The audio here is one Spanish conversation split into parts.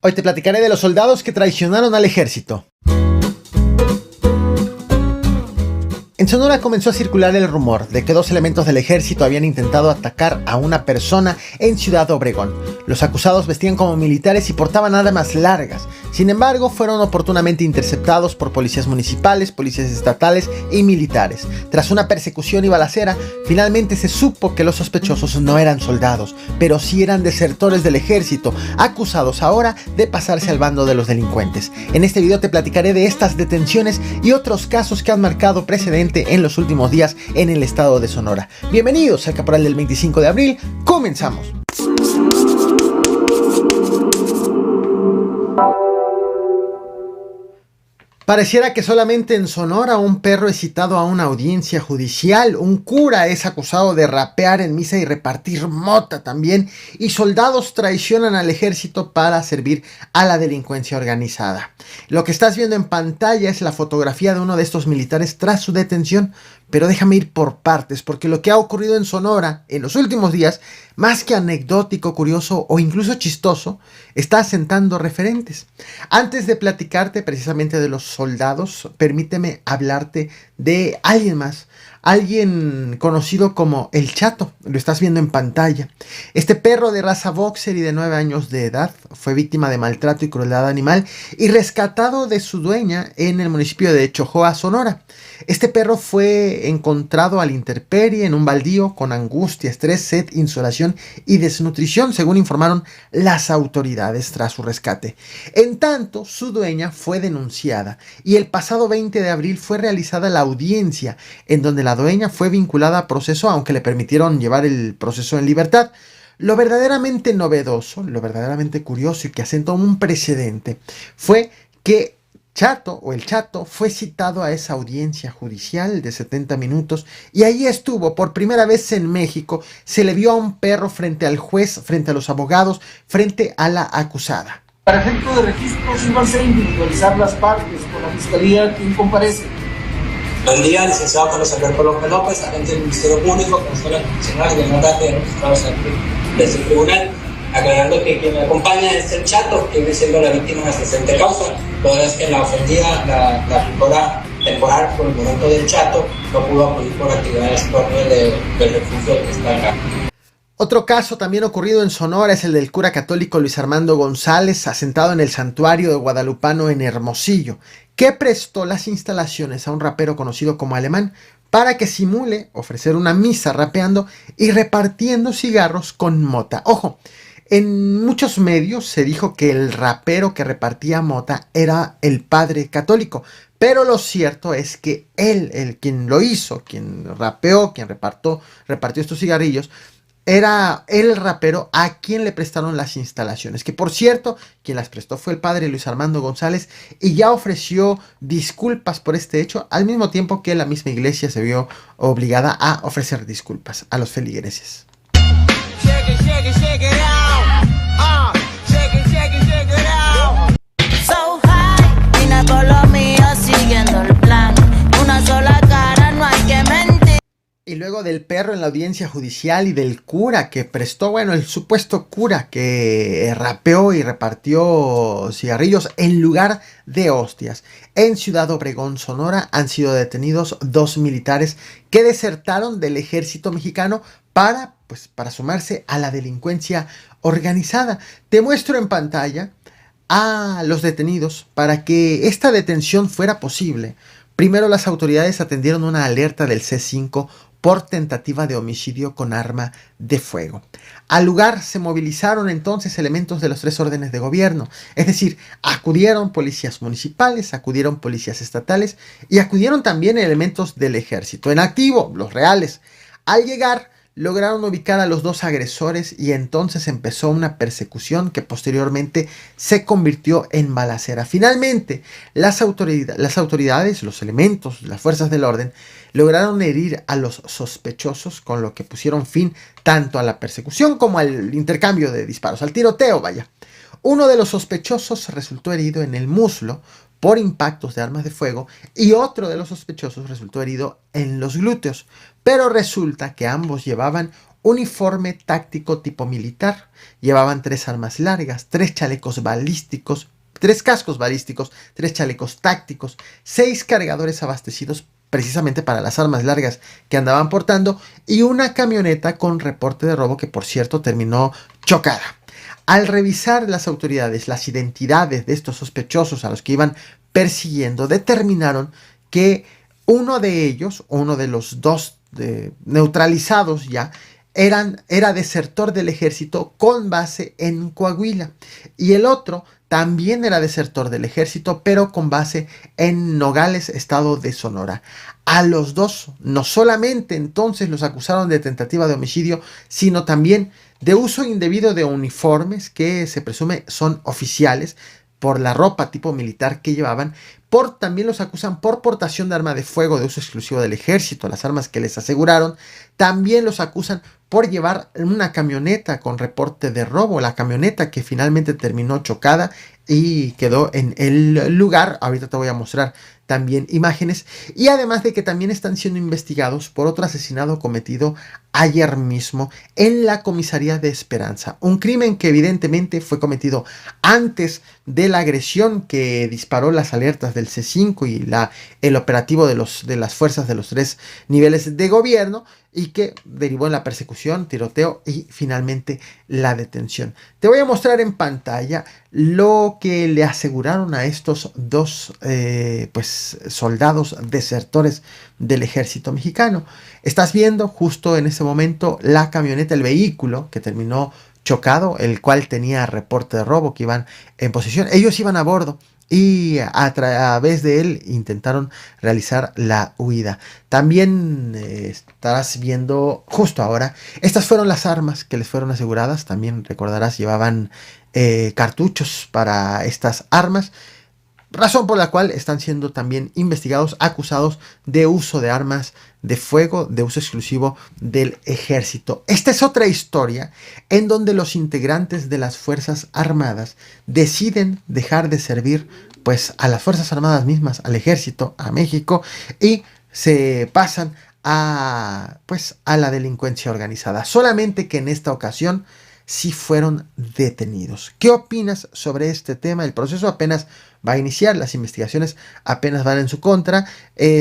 Hoy te platicaré de los soldados que traicionaron al ejército. En Sonora comenzó a circular el rumor de que dos elementos del ejército habían intentado atacar a una persona en Ciudad Obregón. Los acusados vestían como militares y portaban armas largas. Sin embargo, fueron oportunamente interceptados por policías municipales, policías estatales y militares. Tras una persecución y balacera, finalmente se supo que los sospechosos no eran soldados, pero sí eran desertores del ejército, acusados ahora de pasarse al bando de los delincuentes. En este video te platicaré de estas detenciones y otros casos que han marcado precedente en los últimos días en el estado de Sonora. Bienvenidos al Caporal del 25 de abril, comenzamos. Pareciera que solamente en Sonora un perro es citado a una audiencia judicial, un cura es acusado de rapear en misa y repartir mota también, y soldados traicionan al ejército para servir a la delincuencia organizada. Lo que estás viendo en pantalla es la fotografía de uno de estos militares tras su detención, pero déjame ir por partes, porque lo que ha ocurrido en Sonora en los últimos días, más que anecdótico, curioso o incluso chistoso, está asentando referentes. Antes de platicarte precisamente de los soldados, permíteme hablarte de alguien más, alguien conocido como El Chato. Lo estás viendo en pantalla. Este perro de raza boxer y de 9 años de edad fue víctima de maltrato y crueldad animal y rescatado de su dueña en el municipio de Chojoa, Sonora. Este perro fue encontrado a la intemperie en un baldío con angustia, estrés, sed, insolación y desnutrición, según informaron las autoridades tras su rescate. En tanto, su dueña fue denunciada y el pasado 20 de abril fue realizada la audiencia en donde la dueña fue vinculada a proceso, aunque le permitieron llevar el proceso en libertad. Lo verdaderamente novedoso, lo verdaderamente curioso y que asentó un precedente fue que El Chato fue citado a esa audiencia judicial de 70 minutos y ahí estuvo por primera vez en México. Se le vio a un perro frente al juez, frente a los abogados, frente a la acusada. Para efecto de registro, sírvanse a individualizar las partes con la fiscalía quien comparece. Buen día, licenciado Carlos Alberto López, agente del Ministerio Público, consultor profesional y demandante de registrados de este tribunal. Aclarando que quien me acompaña es El Chato, que viene siendo la víctima de la presente causa. Toda vez que la ofendida, la tutora temporal por el momento del Chato, no pudo acudir por actividades propias del refugio que está acá. Otro caso también ocurrido en Sonora es el del cura católico Luis Armando González, asentado en el santuario de Guadalupano en Hermosillo, que prestó las instalaciones a un rapero conocido como Alemán para que simule ofrecer una misa rapeando y repartiendo cigarros con mota. Ojo, en muchos medios se dijo que el rapero que repartía mota era el padre católico, pero lo cierto es que él quien lo hizo, quien rapeó, quien repartió estos cigarrillos, era el rapero a quien le prestaron las instalaciones, que por cierto, quien las prestó fue el padre Luis Armando González y ya ofreció disculpas por este hecho, al mismo tiempo que la misma iglesia se vio obligada a ofrecer disculpas a los feligreses. So high, vine con lo mío siguiendo el plan, una sola cara, no hay que mentir. Y luego del perro en la audiencia judicial y del cura que prestó, el supuesto cura que rapeó y repartió cigarrillos en lugar de hostias. En Ciudad Obregón, Sonora, han sido detenidos 2 militares que desertaron del ejército mexicano para sumarse a la delincuencia organizada. Te muestro en pantalla a los detenidos para que esta detención fuera posible. Primero, las autoridades atendieron una alerta del C5 por tentativa de homicidio con arma de fuego. Al lugar se movilizaron entonces elementos de los 3 órdenes de gobierno, es decir, acudieron policías municipales, acudieron policías estatales y acudieron también elementos del ejército, en activo, los reales. Al llegar, lograron ubicar a los 2 agresores y entonces empezó una persecución que posteriormente se convirtió en balacera. Finalmente, las autoridades, los elementos, las fuerzas del orden, lograron herir a los sospechosos, con lo que pusieron fin tanto a la persecución como al intercambio de disparos, al tiroteo, vaya. Uno de los sospechosos resultó herido en el muslo por impactos de armas de fuego y otro de los sospechosos resultó herido en los glúteos, pero resulta que ambos llevaban uniforme táctico tipo militar. Llevaban 3 armas largas, 3 chalecos balísticos, 3 cascos balísticos, 3 chalecos tácticos, 6 cargadores abastecidos precisamente para las armas largas que andaban portando y una camioneta con reporte de robo que, por cierto, terminó chocada. Al revisar las autoridades las identidades de estos sospechosos a los que iban persiguiendo, determinaron que uno de ellos, uno de los dos neutralizados ya, era desertor del ejército con base en Coahuila, y el otro también era desertor del ejército, pero con base en Nogales, estado de Sonora. A los dos no solamente entonces los acusaron de tentativa de homicidio, sino también de uso indebido de uniformes que se presume son oficiales por la ropa tipo militar que llevaban. También los acusan por portación de arma de fuego de uso exclusivo del ejército, las armas que les aseguraron. También los acusan por llevar una camioneta con reporte de robo, la camioneta que finalmente terminó chocada y quedó en el lugar. Ahorita te voy a mostrar también imágenes, y además de que también están siendo investigados por otro asesinato cometido ayer mismo en la comisaría de Esperanza, un crimen que evidentemente fue cometido antes de la agresión que disparó las alertas del C5 y el operativo de las fuerzas de los 3 niveles de gobierno, y que derivó en la persecución, tiroteo y finalmente la detención. Te voy a mostrar en pantalla lo que le aseguraron a estos dos soldados desertores del ejército mexicano. Estás viendo justo en ese momento la camioneta, el vehículo que terminó chocado, el cual tenía reporte de robo, que iban en posesión. Ellos iban a bordo y a través de él intentaron realizar la huida. También estarás viendo justo ahora, estas fueron las armas que les fueron aseguradas. También recordarás, llevaban cartuchos para estas armas, razón por la cual están siendo también investigados, acusados de uso de armas de fuego de uso exclusivo del ejército. Esta es otra historia en donde los integrantes de las Fuerzas Armadas deciden dejar de servir pues a las Fuerzas Armadas mismas, al ejército, a México, y se pasan a la delincuencia organizada. Solamente que en esta ocasión sí fueron detenidos. ¿Qué opinas sobre este tema? El proceso apenas va a iniciar, las investigaciones apenas van en su contra.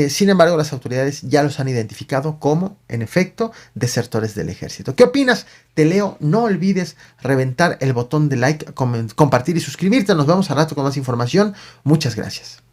Sin embargo, las autoridades ya los han identificado como, en efecto, desertores del ejército. ¿Qué opinas? Te leo. No olvides reventar el botón de like, compartir y suscribirte. Nos vemos al rato con más información. Muchas gracias.